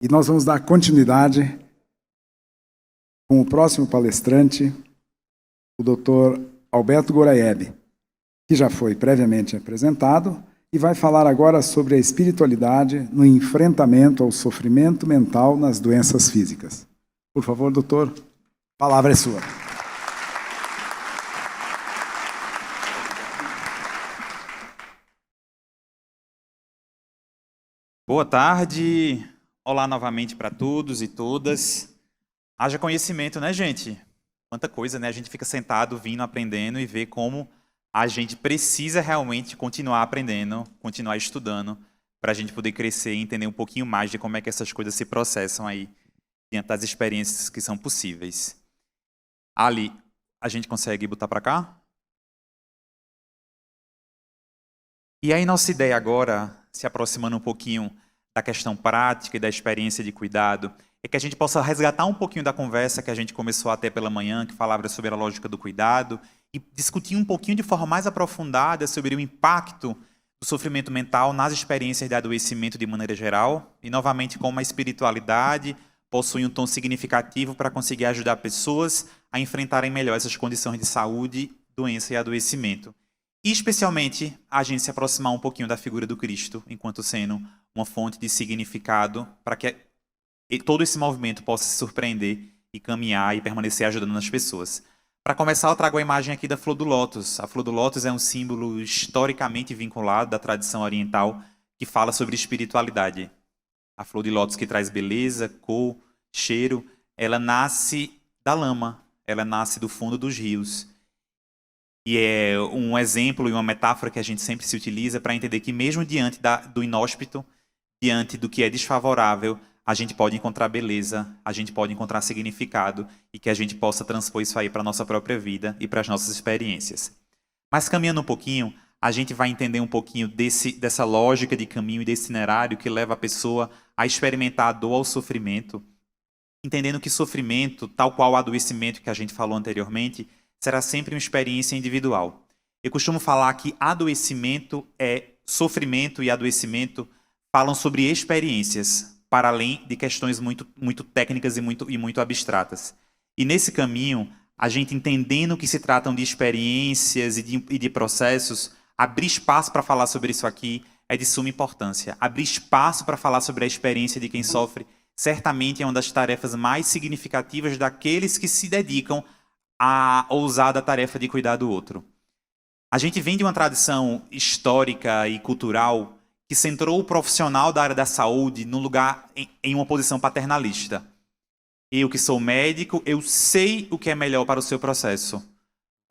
E nós vamos dar continuidade com o próximo palestrante, o Dr. Alberto Goraieb, que já foi previamente apresentado e vai falar agora sobre a espiritualidade no enfrentamento ao sofrimento mental nas doenças físicas. Por favor, doutor, a palavra é sua. Boa tarde, olá novamente para todos e todas. Haja conhecimento, né, gente? Quanta coisa, né? A gente fica sentado, vindo, aprendendo e vê como a gente precisa realmente continuar aprendendo, continuar estudando, para a gente poder crescer e entender um pouquinho mais de como é que essas coisas se processam aí, diante das experiências que são possíveis. Ali, a gente consegue botar para cá? E aí nossa ideia agora, se aproximando um pouquinho da questão prática e da experiência de cuidado, é que a gente possa resgatar um pouquinho da conversa que a gente começou até pela manhã, que falava sobre a lógica do cuidado, e discutir um pouquinho de forma mais aprofundada sobre o impacto do sofrimento mental nas experiências de adoecimento de maneira geral, e novamente como a espiritualidade possui um tom significativo para conseguir ajudar pessoas a enfrentarem melhor essas condições de saúde, doença e adoecimento. E, especialmente, a gente se aproximar um pouquinho da figura do Cristo, enquanto sendo uma fonte de significado para que todo esse movimento possa se surpreender e caminhar e permanecer ajudando as pessoas. Para começar, eu trago a imagem aqui da flor do lótus. A flor do lótus é um símbolo historicamente vinculado da tradição oriental que fala sobre espiritualidade. A flor de lótus que traz beleza, cor, cheiro, ela nasce da lama, ela nasce do fundo dos rios. E é um exemplo e uma metáfora que a gente sempre se utiliza para entender que mesmo diante do inóspito, diante do que é desfavorável, a gente pode encontrar beleza, a gente pode encontrar significado e que a gente possa transpor isso aí para a nossa própria vida e para as nossas experiências. Mas caminhando um pouquinho, a gente vai entender um pouquinho dessa lógica de caminho e desse itinerário que leva a pessoa a experimentar a dor ao sofrimento, entendendo que sofrimento, tal qual o adoecimento que a gente falou anteriormente, será sempre uma experiência individual. Eu costumo falar que adoecimento sofrimento e adoecimento falam sobre experiências, para além de questões muito técnicas e muito abstratas. E nesse caminho, a gente entendendo que se tratam de experiências e de processos, abrir espaço para falar sobre isso aqui é de suma importância. Abrir espaço para falar sobre a experiência de quem sofre certamente é uma das tarefas mais significativas daqueles que se dedicam a ousada tarefa de cuidar do outro. A gente vem de uma tradição histórica e cultural que centrou o profissional da área da saúde num lugar em uma posição paternalista. Eu que sou médico, eu sei o que é melhor para o seu processo.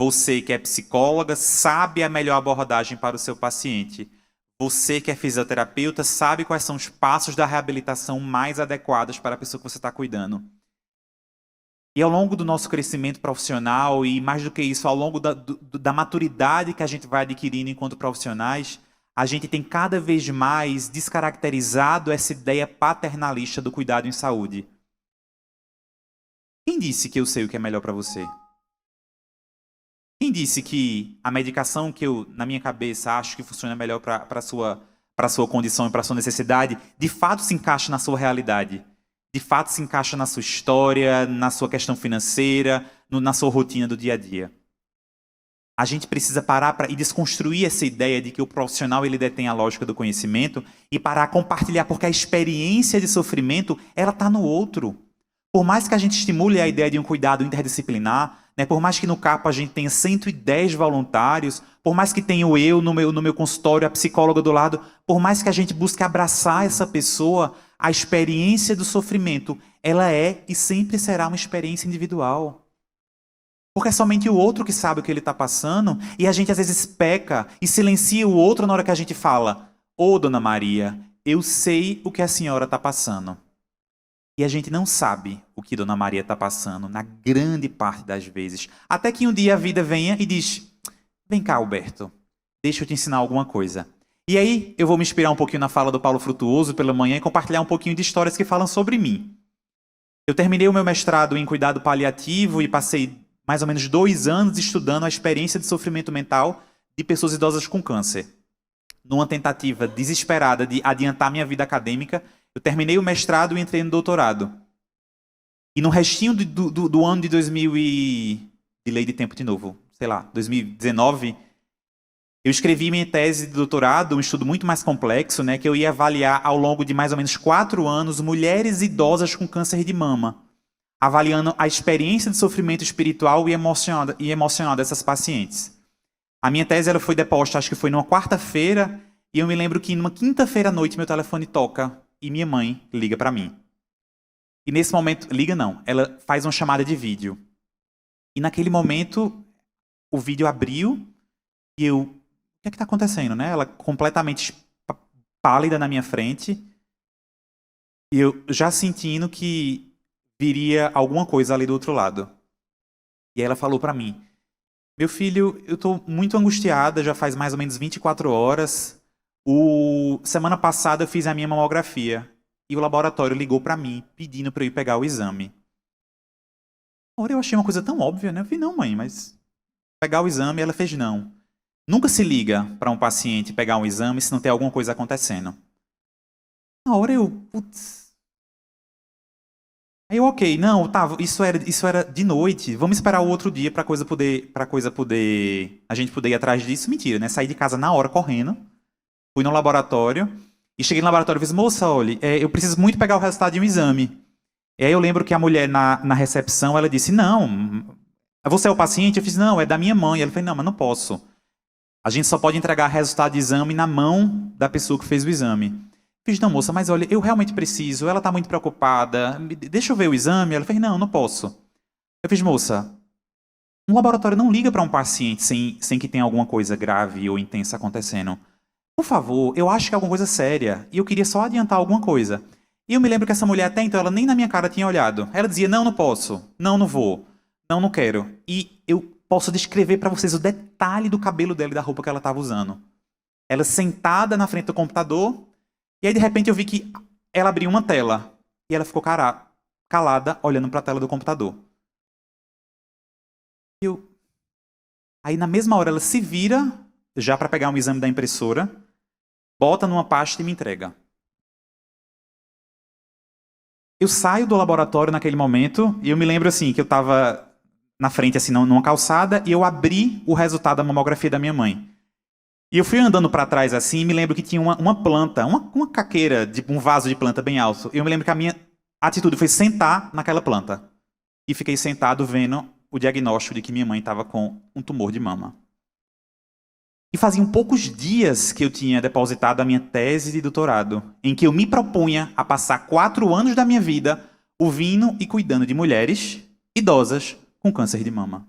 Você que é psicóloga sabe a melhor abordagem para o seu paciente. Você que é fisioterapeuta sabe quais são os passos da reabilitação mais adequados para a pessoa que você está cuidando. E ao longo do nosso crescimento profissional, e mais do que isso, ao longo da maturidade que a gente vai adquirindo enquanto profissionais, a gente tem cada vez mais descaracterizado essa ideia paternalista do cuidado em saúde. Quem disse que eu sei o que é melhor para você? Quem disse que a medicação que eu, na minha cabeça, acho que funciona melhor para a sua condição e para a sua necessidade, de fato se encaixa na sua realidade? De fato se encaixa na sua história, na sua questão financeira, na sua rotina do dia a dia. A gente precisa parar e desconstruir essa ideia de que o profissional ele detém a lógica do conhecimento e parar a compartilhar, porque a experiência de sofrimento ela está no outro. Por mais que a gente estimule a ideia de um cuidado interdisciplinar, né, por mais que no CAPO a gente tenha 110 voluntários, por mais que tenha eu no meu consultório, a psicóloga do lado, por mais que a gente busque abraçar essa pessoa, a experiência do sofrimento, ela é e sempre será uma experiência individual. Porque é somente o outro que sabe o que ele está passando e a gente às vezes peca e silencia o outro na hora que a gente fala: "Ô, Dona Maria, eu sei o que a senhora está passando." E a gente não sabe o que Dona Maria está passando na grande parte das vezes. Até que um dia a vida venha e diz: "Vem cá, Alberto, deixa eu te ensinar alguma coisa." E aí eu vou me inspirar um pouquinho na fala do Paulo Frutuoso pela manhã e compartilhar um pouquinho de histórias que falam sobre mim. Eu terminei o meu mestrado em cuidado paliativo e passei mais ou menos 2 anos estudando a experiência de sofrimento mental de pessoas idosas com câncer. Numa tentativa desesperada de adiantar minha vida acadêmica, Eu terminei o mestrado e entrei no doutorado. E no restinho do ano de 2000 de lei de tempo de novo, sei lá, 2019, eu escrevi minha tese de doutorado, um estudo muito mais complexo, né, que eu ia avaliar ao longo de mais ou menos 4 anos mulheres idosas com câncer de mama, avaliando a experiência de sofrimento espiritual e emocional dessas pacientes. A minha tese ela foi deposta, acho que foi numa quarta-feira, e eu me lembro que numa quinta-feira à noite meu telefone toca e minha mãe liga para mim. E nesse momento, liga não, ela faz uma chamada de vídeo. E naquele momento, o vídeo abriu e eu, o que é que está acontecendo, né? Ela completamente pálida na minha frente e eu já sentindo que viria alguma coisa ali do outro lado. E aí ela falou para mim, meu filho, eu estou muito angustiada, já faz mais ou menos 24 horas. Semana passada eu fiz a minha mamografia e o laboratório ligou para mim, pedindo para eu ir pegar o exame. Ora, eu achei uma coisa tão óbvia, né? Eu falei, não, mãe, mas pegar o exame, ela fez não. Nunca se liga para um paciente pegar um exame se não tem alguma coisa acontecendo. Na hora eu, putz. Aí eu, ok, não, tá, isso era de noite, vamos esperar o outro dia para a gente poder ir atrás disso. Mentira, né? Saí de casa na hora, correndo, fui no laboratório, e cheguei no laboratório e disse, moça, olha, eu preciso muito pegar o resultado de um exame. E aí eu lembro que a mulher na recepção, ela disse, não, você é o paciente? Eu fiz, não, é da minha mãe. Ela falou, não, mas não posso. A gente só pode entregar resultado de exame na mão da pessoa que fez o exame. Eu fiz, não, moça, mas olha, eu realmente preciso, ela está muito preocupada, deixa eu ver o exame. Ela fez, não, não posso. Eu fiz, moça, um laboratório não liga para um paciente sem que tenha alguma coisa grave ou intensa acontecendo. Por favor, eu acho que é alguma coisa séria e eu queria só adiantar alguma coisa. E eu me lembro que essa mulher até então, ela nem na minha cara tinha olhado. Ela dizia, não, não posso, não, não vou, não, não quero. E eu posso descrever para vocês o detalhe do cabelo dela e da roupa que ela estava usando. Ela sentada na frente do computador, e aí de repente eu vi que ela abriu uma tela. E ela ficou calada, olhando para a tela do computador. Aí na mesma hora ela se vira, já para pegar um exame da impressora, bota numa pasta e me entrega. Eu saio do laboratório naquele momento, e eu me lembro assim, que eu estava na frente, assim, numa calçada, e eu abri o resultado da mamografia da minha mãe. E eu fui andando para trás assim, e me lembro que tinha uma planta, uma caqueira, um vaso de planta bem alto. Eu me lembro que a minha atitude foi sentar naquela planta. E fiquei sentado vendo o diagnóstico de que minha mãe estava com um tumor de mama. E faziam poucos dias que eu tinha depositado a minha tese de doutorado, em que eu me propunha a passar 4 anos da minha vida ouvindo e cuidando de mulheres idosas com câncer de mama.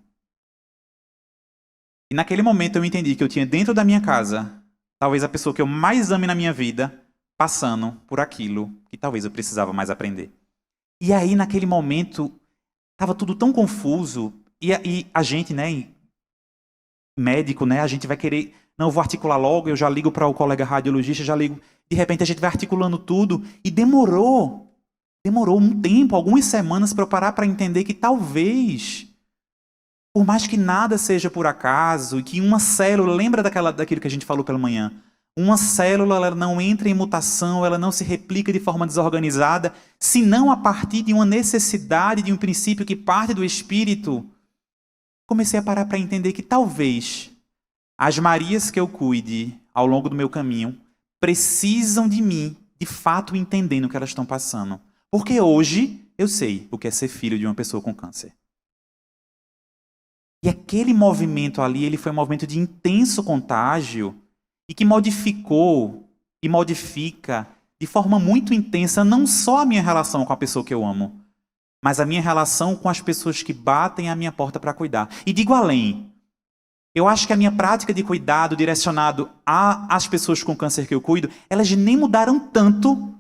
E naquele momento eu entendi que eu tinha dentro da minha casa, talvez a pessoa que eu mais ame na minha vida, passando por aquilo que talvez eu precisava mais aprender. E aí, naquele momento, estava tudo tão confuso, e a gente, né, médico, né, a gente vai querer, não, eu vou articular logo, eu já ligo para o colega radiologista, já ligo, de repente a gente vai articulando tudo, e demorou um tempo, algumas semanas para eu parar para entender que talvez, por mais que nada seja por acaso, e que uma célula, lembra daquilo que a gente falou pela manhã, uma célula ela não entra em mutação, ela não se replica de forma desorganizada, senão a partir de uma necessidade, de um princípio que parte do espírito. Comecei a parar para entender que talvez as Marias que eu cuide ao longo do meu caminho precisam de mim, de fato entendendo o que elas estão passando. Porque hoje eu sei o que é ser filho de uma pessoa com câncer. E aquele movimento ali, ele foi um movimento de intenso contágio e que modificou e modifica de forma muito intensa não só a minha relação com a pessoa que eu amo, mas a minha relação com as pessoas que batem à minha porta para cuidar. E digo além, eu acho que a minha prática de cuidado direcionado às pessoas com câncer que eu cuido, elas nem mudaram tanto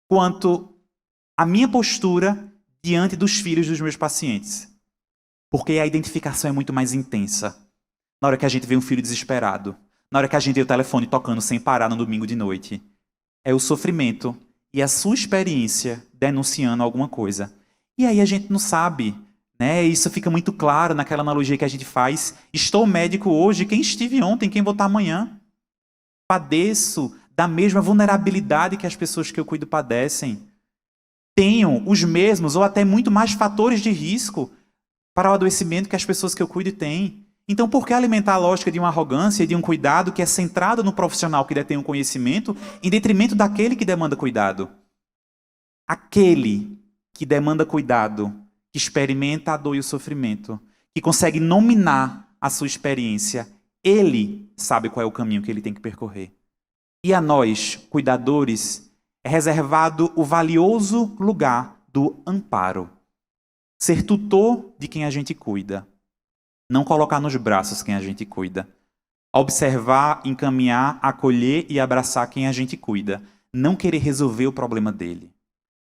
quanto a minha postura diante dos filhos dos meus pacientes. Porque a identificação é muito mais intensa. Na hora que a gente vê um filho desesperado, na hora que a gente vê o telefone tocando sem parar no domingo de noite, é o sofrimento e a sua experiência denunciando alguma coisa. E aí a gente não sabe, né? Isso fica muito claro naquela analogia que a gente faz. Estou médico hoje, quem estive ontem, quem vou estar amanhã. Padeço da mesma vulnerabilidade que as pessoas que eu cuido padecem. Tenho os mesmos ou até muito mais fatores de risco para o adoecimento que as pessoas que eu cuido têm. Então, por que alimentar a lógica de uma arrogância e de um cuidado que é centrado no profissional que detém o conhecimento em detrimento daquele que demanda cuidado? Aquele que demanda cuidado, que experimenta a dor e o sofrimento, que consegue nominar a sua experiência, ele sabe qual é o caminho que ele tem que percorrer. E a nós, cuidadores, é reservado o valioso lugar do amparo. Ser tutor de quem a gente cuida. Não colocar nos braços quem a gente cuida. Observar, encaminhar, acolher e abraçar quem a gente cuida. Não querer resolver o problema dele.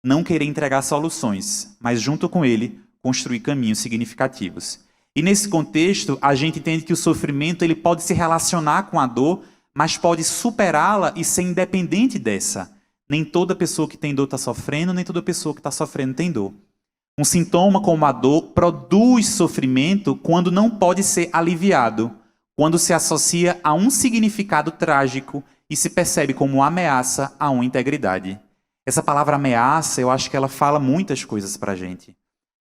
Não querer entregar soluções, mas junto com ele, construir caminhos significativos. E nesse contexto, a gente entende que o sofrimento ele pode se relacionar com a dor, mas pode superá-la e ser independente dessa. Nem toda pessoa que tem dor está sofrendo, nem toda pessoa que está sofrendo tem dor. Um sintoma como a dor produz sofrimento quando não pode ser aliviado, quando se associa a um significado trágico e se percebe como ameaça a uma integridade. Essa palavra ameaça, eu acho que ela fala muitas coisas para a gente.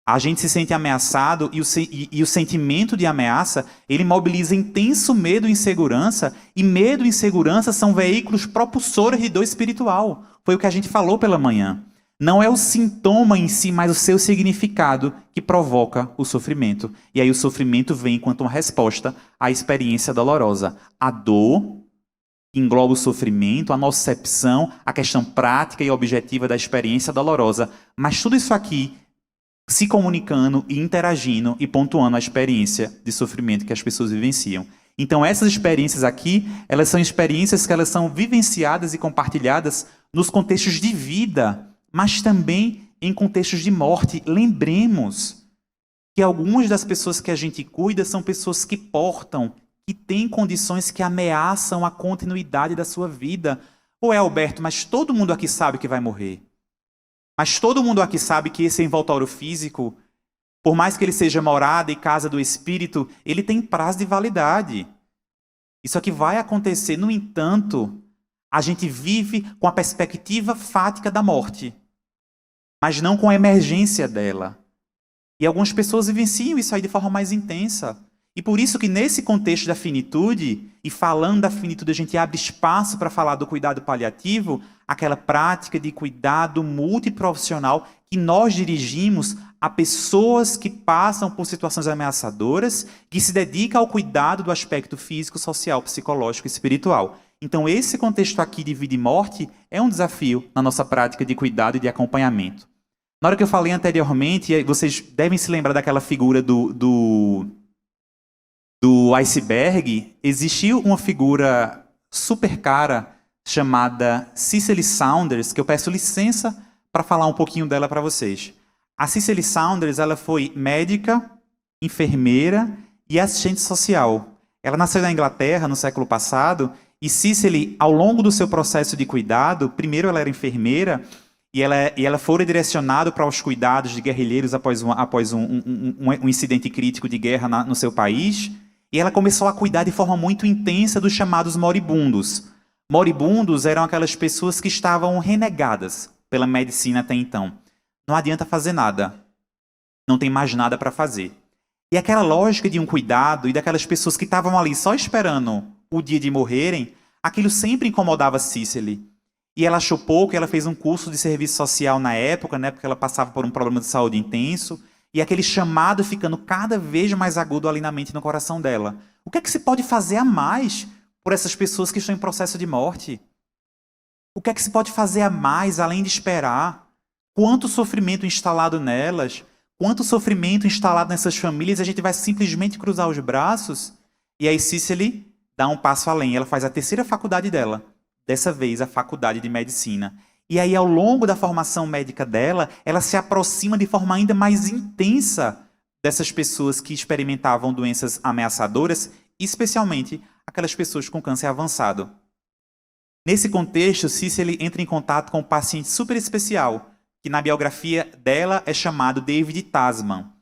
A gente se sente ameaçado e o sentimento de ameaça, ele mobiliza intenso medo e insegurança, e medo e insegurança são veículos propulsores de dor espiritual. Foi o que a gente falou pela manhã. Não é o sintoma em si, mas o seu significado que provoca o sofrimento. E aí o sofrimento vem enquanto uma resposta à experiência dolorosa. A dor engloba o sofrimento, a nocepção, a questão prática e objetiva da experiência dolorosa. Mas tudo isso aqui se comunicando e interagindo e pontuando a experiência de sofrimento que as pessoas vivenciam. Então essas experiências aqui, elas são experiências que elas são vivenciadas e compartilhadas nos contextos de vida, mas também em contextos de morte. Lembremos que algumas das pessoas que a gente cuida são pessoas que portam, que têm condições que ameaçam a continuidade da sua vida. Ou Alberto, mas todo mundo aqui sabe que vai morrer. Mas todo mundo aqui sabe que esse envoltório físico, por mais que ele seja morada e casa do espírito, ele tem prazo de validade. Isso aqui vai acontecer. No entanto, a gente vive com a perspectiva fática da morte, mas não com a emergência dela. E algumas pessoas vivenciam isso aí de forma mais intensa. E por isso que nesse contexto da finitude, e falando da finitude, a gente abre espaço para falar do cuidado paliativo, aquela prática de cuidado multiprofissional que nós dirigimos a pessoas que passam por situações ameaçadoras, que se dedicam ao cuidado do aspecto físico, social, psicológico e espiritual. Então esse contexto aqui de vida e morte é um desafio na nossa prática de cuidado e de acompanhamento. Na hora que eu falei anteriormente, vocês devem se lembrar daquela figura do iceberg. Existiu uma figura super cara chamada Cicely Saunders, que eu peço licença para falar um pouquinho dela para vocês. A Cicely Saunders, ela foi médica, enfermeira e assistente social. Ela nasceu na Inglaterra no século passado e Cicely, ao longo do seu processo de cuidado, primeiro ela era enfermeira e ela foi direcionada para os cuidados de guerrilheiros após um incidente crítico de guerra no seu país. E ela começou a cuidar de forma muito intensa dos chamados moribundos. Moribundos eram aquelas pessoas que estavam renegadas pela medicina até então. Não adianta fazer nada. Não tem mais nada para fazer. E aquela lógica de um cuidado e daquelas pessoas que estavam ali só esperando o dia de morrerem, aquilo sempre incomodava Cicely. E ela achou pouco, ela fez um curso de serviço social na época, né, porque ela passava por um problema de saúde intenso. E aquele chamado ficando cada vez mais agudo ali na mente e no coração dela. O que é que se pode fazer a mais por essas pessoas que estão em processo de morte? O que é que se pode fazer a mais além de esperar? Quanto sofrimento instalado nelas, quanto sofrimento instalado nessas famílias, a gente vai simplesmente cruzar os braços? E aí Cicely dá um passo além, ela faz a terceira faculdade dela, dessa vez a faculdade de medicina. E aí, ao longo da formação médica dela, ela se aproxima de forma ainda mais intensa dessas pessoas que experimentavam doenças ameaçadoras, especialmente aquelas pessoas com câncer avançado. Nesse contexto, Cicely entra em contato com um paciente super especial, que na biografia dela é chamado David Tasman.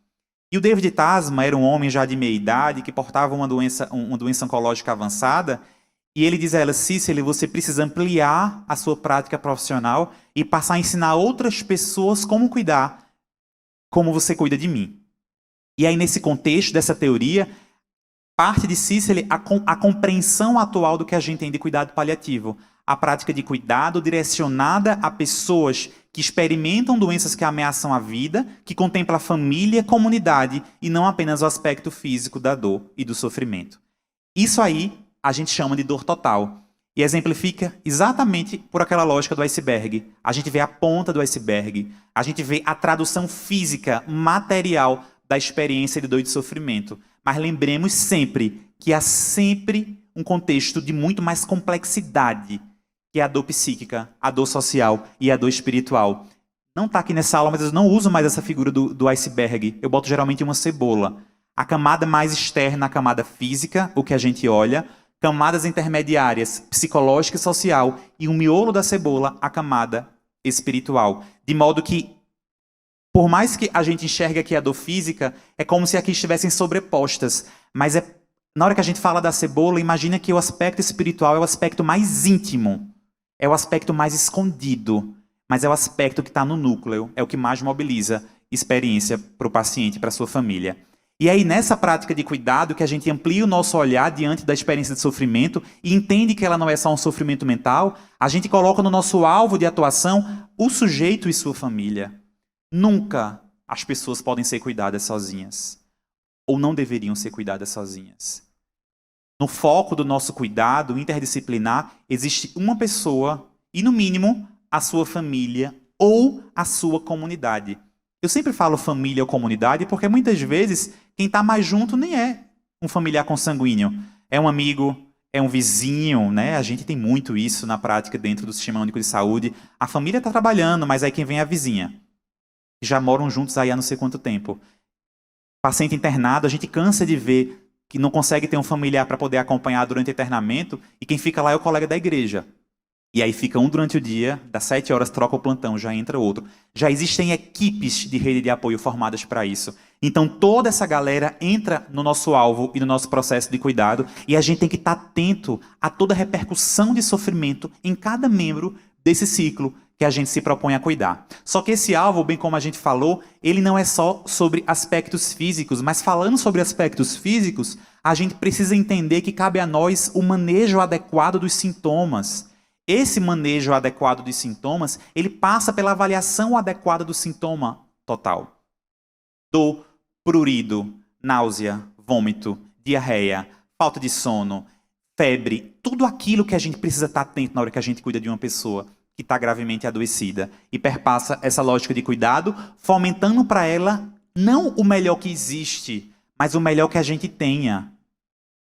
E o David Tasman era um homem já de meia idade, que portava uma doença oncológica avançada, E ele diz a ela, Cícely, você precisa ampliar a sua prática profissional e passar a ensinar outras pessoas como cuidar, como você cuida de mim. E aí, nesse contexto dessa teoria, parte de Cícely a compreensão atual do que a gente tem de cuidado paliativo. A prática de cuidado direcionada a pessoas que experimentam doenças que ameaçam a vida, que contempla a família e a comunidade, e não apenas o aspecto físico da dor e do sofrimento. Isso aí a gente chama de dor total. E exemplifica exatamente por aquela lógica do iceberg. A gente vê a ponta do iceberg, a gente vê a tradução física, material da experiência de dor e de sofrimento. Mas lembremos sempre que há sempre um contexto de muito mais complexidade, que é a dor psíquica, a dor social e a dor espiritual. Não está aqui nessa aula, mas eu não uso mais essa figura do iceberg. Eu boto geralmente uma cebola. A camada mais externa, a camada física, o que a gente olha, camadas intermediárias, psicológica e social, e o miolo da cebola, a camada espiritual. De modo que, por mais que a gente enxergue aqui a dor física, é como se aqui estivessem sobrepostas. Mas na hora que a gente fala da cebola, imagina que o aspecto espiritual é o aspecto mais íntimo, é o aspecto mais escondido, mas é o aspecto que está no núcleo, é o que mais mobiliza experiência para o paciente, para a sua família. E aí, nessa prática de cuidado, que a gente amplia o nosso olhar diante da experiência de sofrimento e entende que ela não é só um sofrimento mental, a gente coloca no nosso alvo de atuação o sujeito e sua família. Nunca as pessoas podem ser cuidadas sozinhas, ou não deveriam ser cuidadas sozinhas. No foco do nosso cuidado interdisciplinar, existe uma pessoa e, no mínimo, a sua família ou a sua comunidade. Eu sempre falo família ou comunidade porque muitas vezes quem está mais junto nem é um familiar consanguíneo. É um amigo, é um vizinho, né? A gente tem muito isso na prática dentro do Sistema Único de Saúde. A família está trabalhando, mas aí quem vem é a vizinha. Já moram juntos aí há não sei quanto tempo. Paciente internado, a gente cansa de ver que não consegue ter um familiar para poder acompanhar durante o internamento e quem fica lá é o colega da igreja. E aí fica um durante o dia, das 7 horas troca o plantão, já entra outro. Já existem equipes de rede de apoio formadas para isso. Então toda essa galera entra no nosso alvo e no nosso processo de cuidado e a gente tem que estar atento a toda a repercussão de sofrimento em cada membro desse ciclo que a gente se propõe a cuidar. Só que esse alvo, bem como a gente falou, ele não é só sobre aspectos físicos, mas falando sobre aspectos físicos, a gente precisa entender que cabe a nós o manejo adequado dos sintomas. Esse manejo adequado dos sintomas, ele passa pela avaliação adequada do sintoma total. Dor, prurido, náusea, vômito, diarreia, falta de sono, febre, tudo aquilo que a gente precisa estar atento na hora que a gente cuida de uma pessoa que está gravemente adoecida. E perpassa essa lógica de cuidado, fomentando para ela não o melhor que existe, mas o melhor que a gente tenha.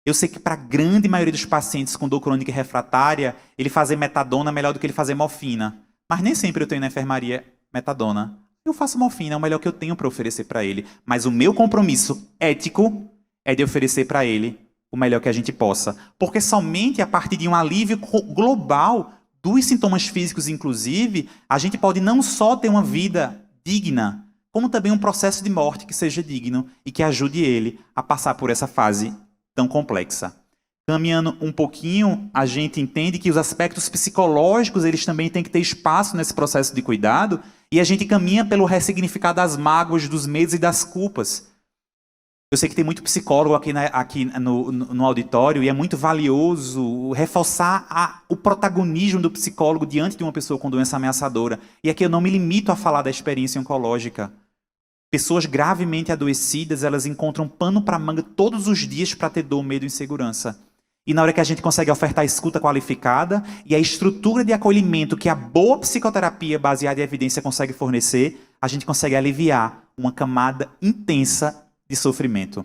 Eu sei que para a grande maioria dos pacientes com dor crônica e refratária, ele fazer metadona é melhor do que ele fazer morfina. Mas nem sempre eu tenho na enfermaria metadona. Eu faço morfina, é o melhor que eu tenho para oferecer para ele. Mas o meu compromisso ético é de oferecer para ele o melhor que a gente possa. Porque somente a partir de um alívio global dos sintomas físicos, inclusive, a gente pode não só ter uma vida digna, como também um processo de morte que seja digno e que ajude ele a passar por essa fase tão complexa. Caminhando um pouquinho, a gente entende que os aspectos psicológicos eles também têm que ter espaço nesse processo de cuidado e a gente caminha pelo ressignificar das mágoas, dos medos e das culpas. Eu sei que tem muito psicólogo aqui no auditório e é muito valioso reforçar o protagonismo do psicólogo diante de uma pessoa com doença ameaçadora. E aqui eu não me limito a falar da experiência oncológica. Pessoas gravemente adoecidas, elas encontram pano para manga todos os dias para ter dor, medo e insegurança. E na hora que a gente consegue ofertar a escuta qualificada e a estrutura de acolhimento que a boa psicoterapia baseada em evidência consegue fornecer, a gente consegue aliviar uma camada intensa de sofrimento.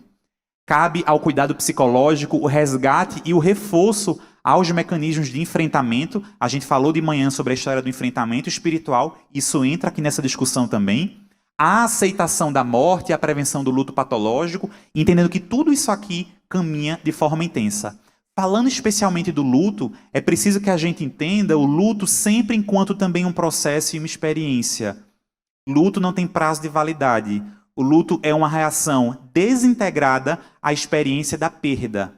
Cabe ao cuidado psicológico o resgate e o reforço aos mecanismos de enfrentamento. A gente falou de manhã sobre a história do enfrentamento espiritual, isso entra aqui nessa discussão também. A aceitação da morte e a prevenção do luto patológico, entendendo que tudo isso aqui caminha de forma intensa. Falando especialmente do luto, é preciso que a gente entenda o luto sempre enquanto também um processo e uma experiência. Luto não tem prazo de validade. O luto é uma reação desintegrada à experiência da perda.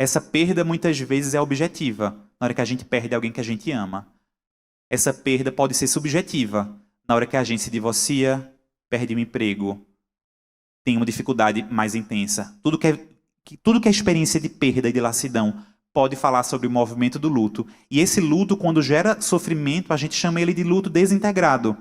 Essa perda muitas vezes é objetiva, na hora que a gente perde alguém que a gente ama. Essa perda pode ser subjetiva, na hora que a gente se divorcia, perde um emprego, tem uma dificuldade mais intensa. Tudo que é experiência de perda e de lassidão pode falar sobre o movimento do luto. E esse luto, quando gera sofrimento, a gente chama ele de luto desintegrado.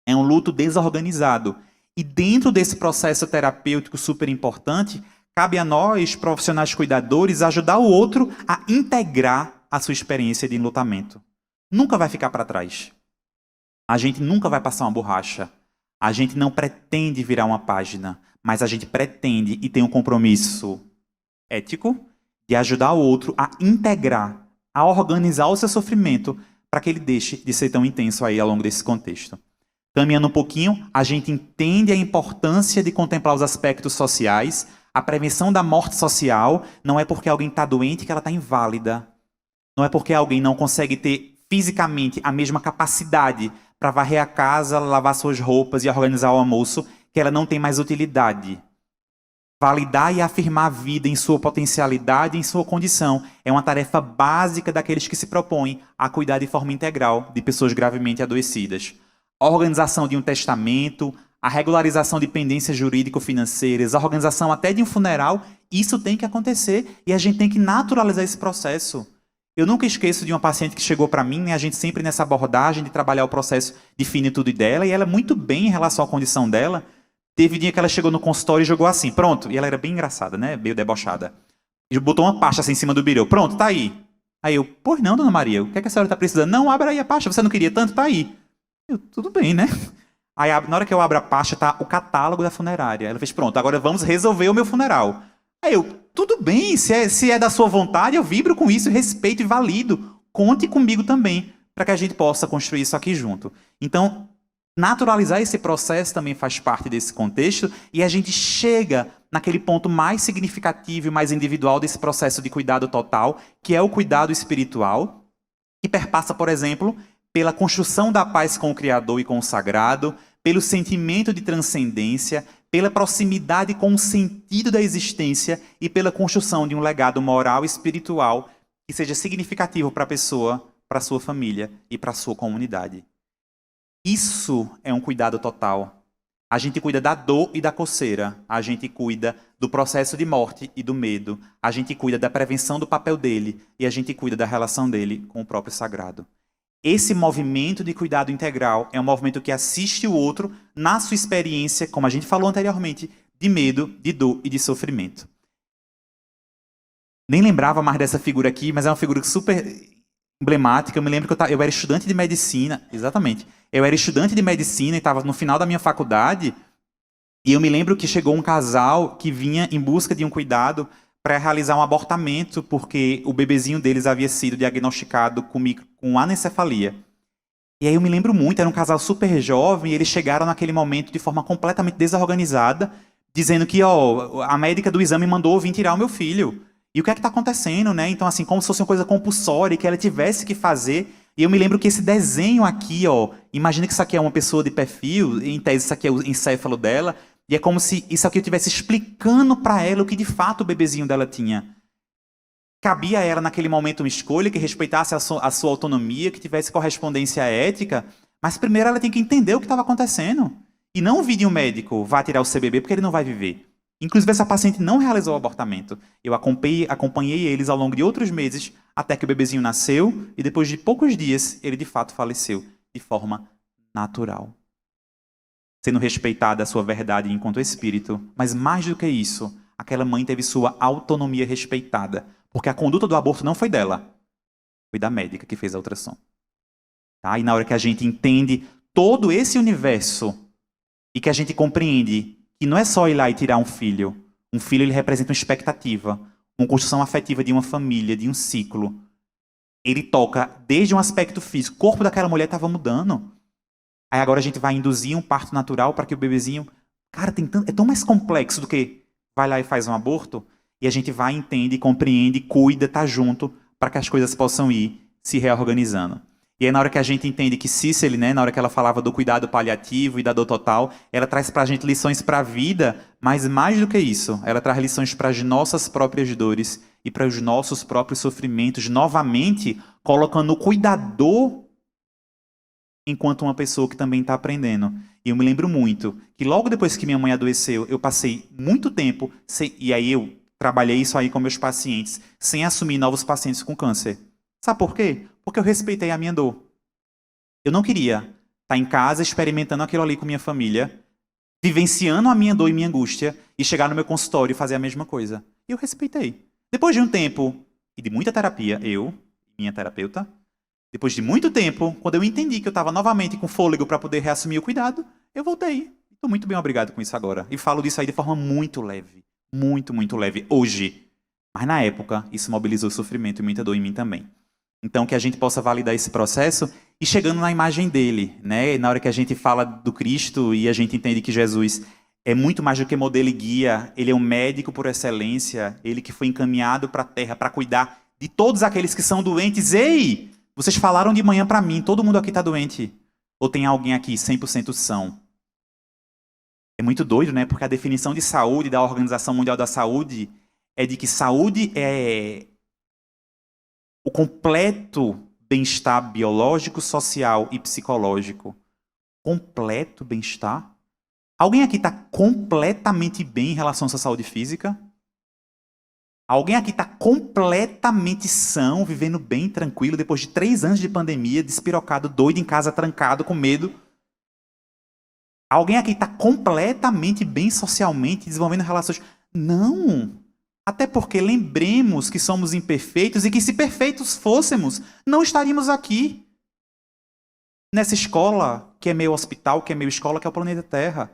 É um luto desorganizado. E dentro desse processo terapêutico super importante, cabe a nós, profissionais cuidadores, ajudar o outro a integrar a sua experiência de enlutamento. Nunca vai ficar para trás. A gente nunca vai passar uma borracha. A gente não pretende virar uma página, mas a gente pretende e tem um compromisso ético de ajudar o outro a integrar, a organizar o seu sofrimento para que ele deixe de ser tão intenso aí ao longo desse contexto. Caminhando um pouquinho, a gente entende a importância de contemplar os aspectos sociais. A prevenção da morte social não é porque alguém está doente que ela está inválida. Não é porque alguém não consegue ter fisicamente a mesma capacidade para varrer a casa, lavar suas roupas e organizar o almoço, que ela não tem mais utilidade. Validar e afirmar a vida em sua potencialidade e em sua condição é uma tarefa básica daqueles que se propõem a cuidar de forma integral de pessoas gravemente adoecidas. A organização de um testamento, a regularização de pendências jurídico-financeiras, a organização até de um funeral, isso tem que acontecer e a gente tem que naturalizar esse processo. Eu nunca esqueço de uma paciente que chegou para mim, né, a gente sempre nessa abordagem de trabalhar o processo de finitude dela, e ela muito bem em relação à condição dela. Teve um dia que ela chegou no consultório e jogou assim, pronto, e ela era bem engraçada, né, meio debochada. E botou uma pasta assim em cima do birô, pronto, tá aí. Aí eu, pois não, dona Maria, o que é que a senhora está precisando? Não, abra aí a pasta, você não queria tanto? Tá aí. Eu, tudo bem, né? Aí na hora que eu abro a pasta, tá o catálogo da funerária. Ela fez, pronto, agora vamos resolver o meu funeral. Aí eu, tudo bem, se é da sua vontade, eu vibro com isso, respeito e valido. Conte comigo também, para que a gente possa construir isso aqui junto. Então, naturalizar esse processo também faz parte desse contexto, e a gente chega naquele ponto mais significativo e mais individual desse processo de cuidado total, que é o cuidado espiritual, que perpassa, por exemplo, pela construção da paz com o Criador e com o sagrado, pelo sentimento de transcendência, pela proximidade com o sentido da existência e pela construção de um legado moral e espiritual que seja significativo para a pessoa, para a sua família e para a sua comunidade. Isso é um cuidado total. A gente cuida da dor e da coceira. A gente cuida do processo de morte e do medo. A gente cuida da prevenção do papel dele. E a gente cuida da relação dele com o próprio sagrado. Esse movimento de cuidado integral é um movimento que assiste o outro na sua experiência, como a gente falou anteriormente, de medo, de dor e de sofrimento. Nem lembrava mais dessa figura aqui, mas é uma figura super emblemática. Eu me lembro que eu era estudante de medicina, exatamente. Eu era estudante de medicina e estava no final da minha faculdade, e eu me lembro que chegou um casal que vinha em busca de um cuidado para realizar um abortamento, porque o bebezinho deles havia sido diagnosticado com anencefalia. E aí eu me lembro muito, era um casal super jovem, e eles chegaram naquele momento de forma completamente desorganizada, dizendo que a médica do exame mandou vir tirar o meu filho. E o que é que está acontecendo, né? Então, assim, como se fosse uma coisa compulsória, que ela tivesse que fazer. E eu me lembro que esse desenho aqui, imagina que isso aqui é uma pessoa de perfil, em tese isso aqui é o encéfalo dela, e é como se isso aqui eu estivesse explicando para ela o que de fato o bebezinho dela tinha. Cabia a ela naquele momento uma escolha que respeitasse a sua autonomia, que tivesse correspondência ética, mas primeiro ela tem que entender o que estava acontecendo. E não vir de um médico, vá tirar o seu bebê porque ele não vai viver. Inclusive essa paciente não realizou o abortamento. Eu acompanhei eles ao longo de outros meses, até que o bebezinho nasceu, e depois de poucos dias ele de fato faleceu, de forma natural. Sendo respeitada a sua verdade enquanto espírito, mas mais do que isso, aquela mãe teve sua autonomia respeitada, porque a conduta do aborto não foi dela, foi da médica que fez a ultrassom. Tá? E na hora que a gente entende todo esse universo e que a gente compreende que não é só ir lá e tirar um filho ele representa uma expectativa, uma construção afetiva de uma família, de um ciclo. Ele toca desde um aspecto físico, o corpo daquela mulher estava mudando. Aí agora a gente vai induzir um parto natural para que o bebezinho... Cara, é tão mais complexo do que vai lá e faz um aborto. E a gente vai, entende, compreende, cuida, tá junto para que as coisas possam ir se reorganizando. E aí, na hora que a gente entende que Cicely, né, na hora que ela falava do cuidado paliativo e da dor total, ela traz para a gente lições para a vida, mas mais do que isso, ela traz lições para as nossas próprias dores e para os nossos próprios sofrimentos, novamente colocando o cuidador enquanto uma pessoa que também está aprendendo. E eu me lembro muito que logo depois que minha mãe adoeceu, eu passei muito tempo, e aí eu trabalhei isso aí com meus pacientes, sem assumir novos pacientes com câncer. Sabe por quê? Porque eu respeitei a minha dor. Eu não queria estar em casa experimentando aquilo ali com minha família, vivenciando a minha dor e minha angústia, e chegar no meu consultório e fazer a mesma coisa. E eu respeitei. Depois de um tempo e de muita terapia, eu, minha terapeuta, depois de muito tempo, quando eu entendi que eu estava novamente com fôlego para poder reassumir o cuidado, eu voltei. Estou muito bem obrigado com isso agora. E falo disso aí de forma muito leve. Muito, muito leve. Hoje. Mas na época, isso mobilizou sofrimento e muita dor em mim também. Então, que a gente possa validar esse processo e chegando na imagem dele, né? Na hora que a gente fala do Cristo e a gente entende que Jesus é muito mais do que modelo e guia, ele é um médico por excelência, ele que foi encaminhado para a terra para cuidar de todos aqueles que são doentes. Ei, vocês falaram de manhã para mim, todo mundo aqui está doente. Ou tem alguém aqui 100% são? É muito doido, né? Porque a definição de saúde da Organização Mundial da Saúde é de que saúde é o completo bem-estar biológico, social e psicológico. Completo bem-estar? Alguém aqui está completamente bem em relação à sua saúde física? Alguém aqui está completamente são, vivendo bem, tranquilo, depois de 3 anos de pandemia, despirocado, doido em casa, trancado, com medo? Alguém aqui está completamente bem socialmente, desenvolvendo relações? Não! Até porque lembremos que somos imperfeitos e que se perfeitos fôssemos, não estaríamos aqui. Nessa escola, que é meio hospital, que é meio escola, que é o planeta Terra.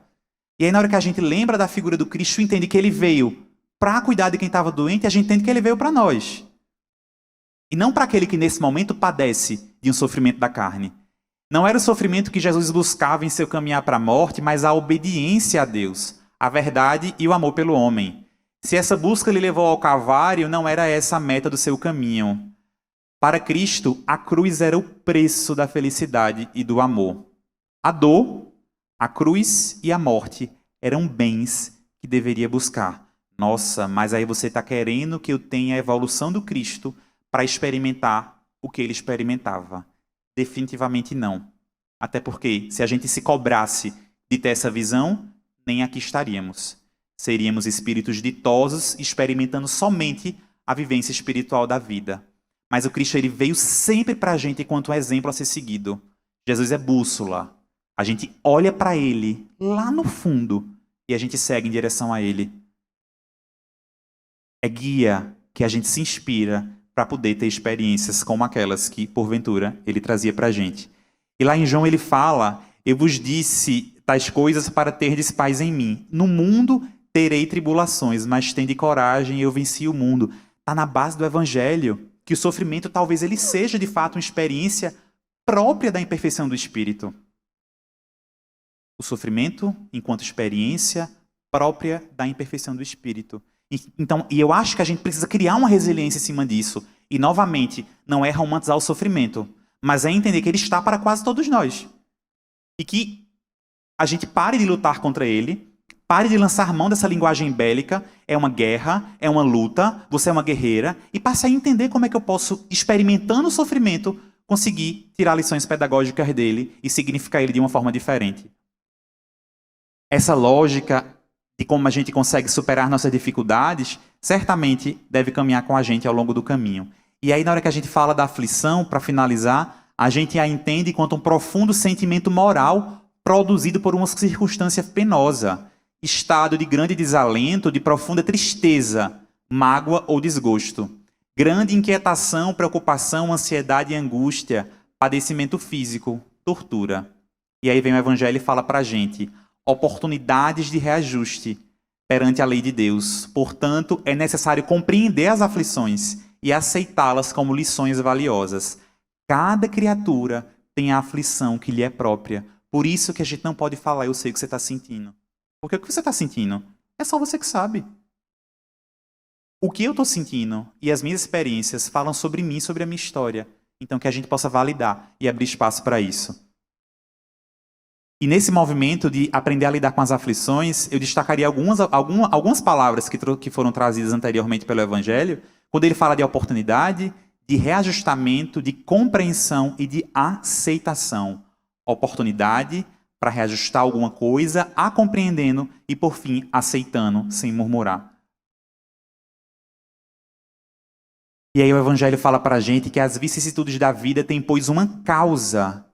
E aí na hora que a gente lembra da figura do Cristo, entende que ele veio para cuidar de quem estava doente, a gente entende que ele veio para nós. E não para aquele que nesse momento padece de um sofrimento da carne. Não era o sofrimento que Jesus buscava em seu caminhar para a morte, mas a obediência a Deus, a verdade e o amor pelo homem. Se essa busca lhe levou ao Calvário, não era essa a meta do seu caminho. Para Cristo, a cruz era o preço da felicidade e do amor. A dor, a cruz e a morte eram bens que deveria buscar. Nossa, mas aí você está querendo que eu tenha a evolução do Cristo para experimentar o que ele experimentava. Definitivamente não. Até porque, se a gente se cobrasse de ter essa visão, nem aqui estaríamos. Seríamos espíritos ditosos, experimentando somente a vivência espiritual da vida. Mas o Cristo ele veio sempre para a gente enquanto um exemplo a ser seguido. Jesus é bússola. A gente olha para ele lá no fundo e a gente segue em direção a ele. É guia que a gente se inspira para poder ter experiências como aquelas que, porventura, ele trazia para a gente. E lá em João ele fala, eu vos disse tais coisas para terdes paz em mim. No mundo terei tribulações, mas tende coragem, eu venci o mundo. Está na base do Evangelho, que o sofrimento talvez ele seja de fato uma experiência própria da imperfeição do espírito. O sofrimento enquanto experiência própria da imperfeição do espírito. Então, e eu acho que a gente precisa criar uma resiliência em cima disso. E, novamente, não é romantizar o sofrimento, mas é entender que ele está para quase todos nós. E que a gente pare de lutar contra ele, pare de lançar mão dessa linguagem bélica, é uma guerra, é uma luta, você é uma guerreira, e passe a entender como é que eu posso, experimentando o sofrimento, conseguir tirar lições pedagógicas dele e significar ele de uma forma diferente. Essa lógica de como a gente consegue superar nossas dificuldades, certamente deve caminhar com a gente ao longo do caminho. E aí, na hora que a gente fala da aflição, para finalizar, a gente a entende quanto um profundo sentimento moral produzido por uma circunstância penosa, estado de grande desalento, de profunda tristeza, mágoa ou desgosto, grande inquietação, preocupação, ansiedade e angústia, padecimento físico, tortura. E aí vem o Evangelho e fala para a gente, oportunidades de reajuste perante a lei de Deus. Portanto, é necessário compreender as aflições e aceitá-las como lições valiosas. Cada criatura tem a aflição que lhe é própria. Por isso que a gente não pode falar, eu sei o que você está sentindo. Porque o que você está sentindo é só você que sabe. O que eu estou sentindo e as minhas experiências falam sobre mim, sobre a minha história. Então, que a gente possa validar e abrir espaço para isso. E nesse movimento de aprender a lidar com as aflições, eu destacaria algumas palavras que foram trazidas anteriormente pelo Evangelho, quando ele fala de oportunidade, de reajustamento, de compreensão e de aceitação. Oportunidade para reajustar alguma coisa, a compreendendo e, por fim, aceitando, sem murmurar. E aí o Evangelho fala para a gente que as vicissitudes da vida têm, pois, uma causa.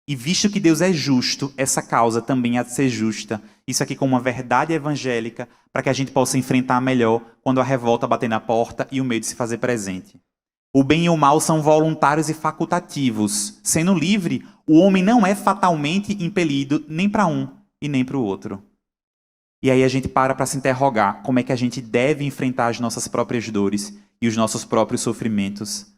E visto que Deus é justo, essa causa também há de ser justa. Isso aqui como uma verdade evangélica, para que a gente possa enfrentar melhor quando a revolta bater na porta e o medo se fazer presente. O bem e o mal são voluntários e facultativos. Sendo livre, o homem não é fatalmente impelido nem para um e nem para o outro. E aí a gente para se interrogar como é que a gente deve enfrentar as nossas próprias dores e os nossos próprios sofrimentos.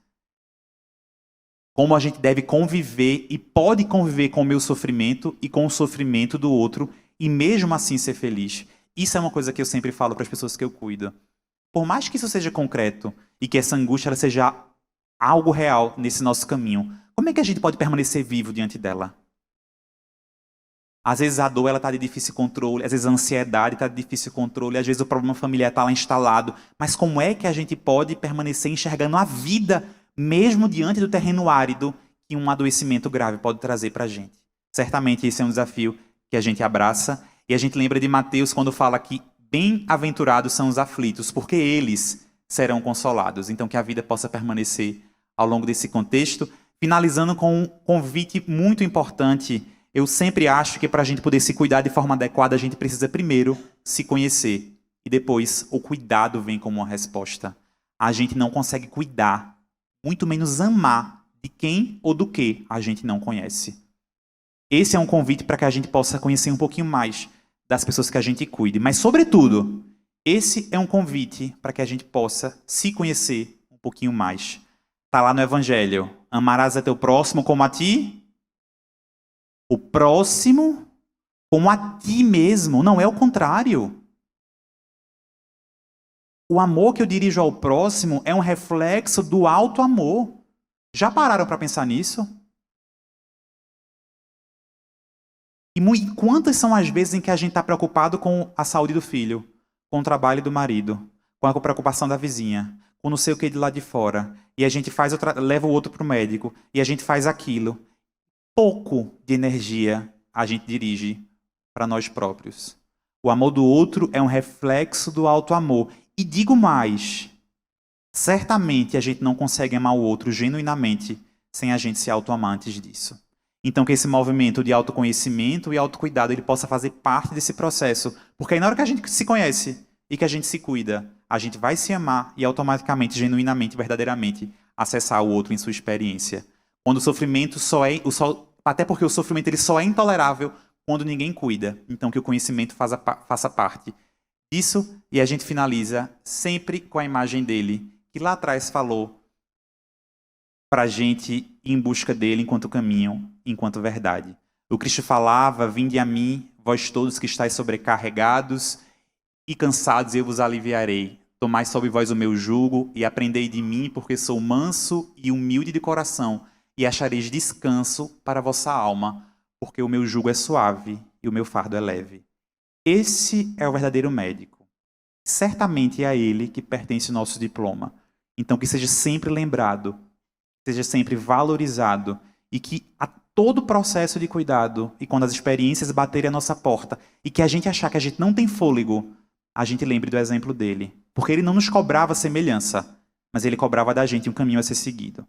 Como a gente deve conviver e pode conviver com o meu sofrimento e com o sofrimento do outro e mesmo assim ser feliz. Isso é uma coisa que eu sempre falo para as pessoas que eu cuido. Por mais que isso seja concreto e que essa angústia ela seja algo real nesse nosso caminho, como é que a gente pode permanecer vivo diante dela? Às vezes a dor está de difícil controle, às vezes a ansiedade está de difícil controle, às vezes o problema familiar está lá instalado. Mas como é que a gente pode permanecer enxergando a vida mesmo diante do terreno árido que um adoecimento grave pode trazer para a gente? Certamente esse é um desafio que a gente abraça. E a gente lembra de Mateus quando fala que bem-aventurados são os aflitos, porque eles serão consolados. Então que a vida possa permanecer ao longo desse contexto. Finalizando com um convite muito importante. Eu sempre acho que para a gente poder se cuidar de forma adequada, a gente precisa primeiro se conhecer. E depois o cuidado vem como uma resposta. A gente não consegue cuidar, muito menos amar de quem ou do que a gente não conhece. Esse é um convite para que a gente possa conhecer um pouquinho mais das pessoas que a gente cuide. Mas, sobretudo, esse é um convite para que a gente possa se conhecer um pouquinho mais. Está lá no Evangelho. Amarás a teu próximo como a ti. O próximo como a ti mesmo. Não é o contrário. O amor que eu dirijo ao próximo é um reflexo do alto amor. Já pararam para pensar nisso? E quantas são as vezes em que a gente está preocupado com a saúde do filho, com o trabalho do marido, com a preocupação da vizinha, com não sei o que de lá de fora, e a gente leva o outro para o médico, e a gente faz aquilo. Pouco de energia a gente dirige para nós próprios. O amor do outro é um reflexo do alto amor. E digo mais, certamente a gente não consegue amar o outro genuinamente sem a gente se auto-amar antes disso. Então que esse movimento de autoconhecimento e autocuidado ele possa fazer parte desse processo. Porque aí na hora que a gente se conhece e que a gente se cuida, a gente vai se amar e automaticamente, genuinamente, verdadeiramente, acessar o outro em sua experiência. Quando o sofrimento até porque o sofrimento ele só é intolerável quando ninguém cuida. Então que o conhecimento faça parte disso. E a gente finaliza sempre com a imagem dele, que lá atrás falou para a gente ir em busca dele enquanto caminho, enquanto verdade. O Cristo falava, vinde a mim, vós todos que estáis sobrecarregados e cansados, eu vos aliviarei. Tomai sobre vós o meu jugo e aprendei de mim, porque sou manso e humilde de coração, e achareis descanso para a vossa alma, porque o meu jugo é suave e o meu fardo é leve. Esse é o verdadeiro médico. Certamente é a ele que pertence o nosso diploma. Então que seja sempre lembrado, seja sempre valorizado e que a todo o processo de cuidado e quando as experiências baterem a nossa porta e que a gente achar que a gente não tem fôlego, a gente lembre do exemplo dele. Porque ele não nos cobrava semelhança, mas ele cobrava da gente um caminho a ser seguido.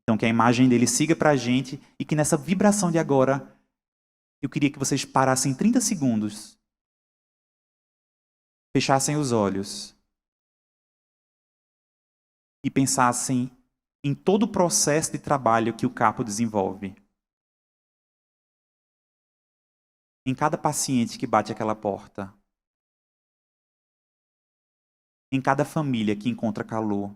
Então que a imagem dele siga para a gente e que nessa vibração de agora, eu queria que vocês parassem 30 segundos, fechassem os olhos e pensassem em todo o processo de trabalho que o Capo desenvolve. Em cada paciente que bate aquela porta. Em cada família que encontra calor.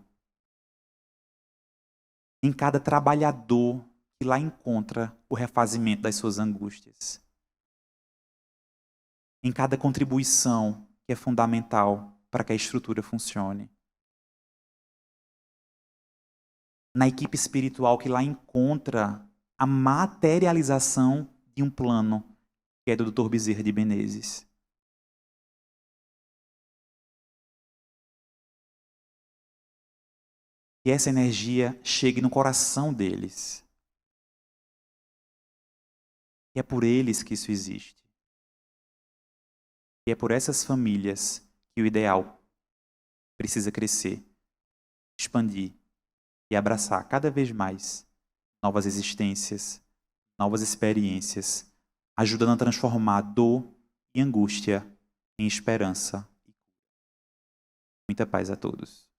Em cada trabalhador que lá encontra o refazimento das suas angústias. Em cada contribuição que é fundamental para que a estrutura funcione. na equipe espiritual que lá encontra a materialização de um plano, que é do Dr. Bezerra de Menezes. Que essa energia chegue no coração deles. E é por eles que isso existe. E é por essas famílias que o ideal precisa crescer, expandir e abraçar cada vez mais novas existências, novas experiências, ajudando a transformar dor e angústia em esperança. Muita paz a todos.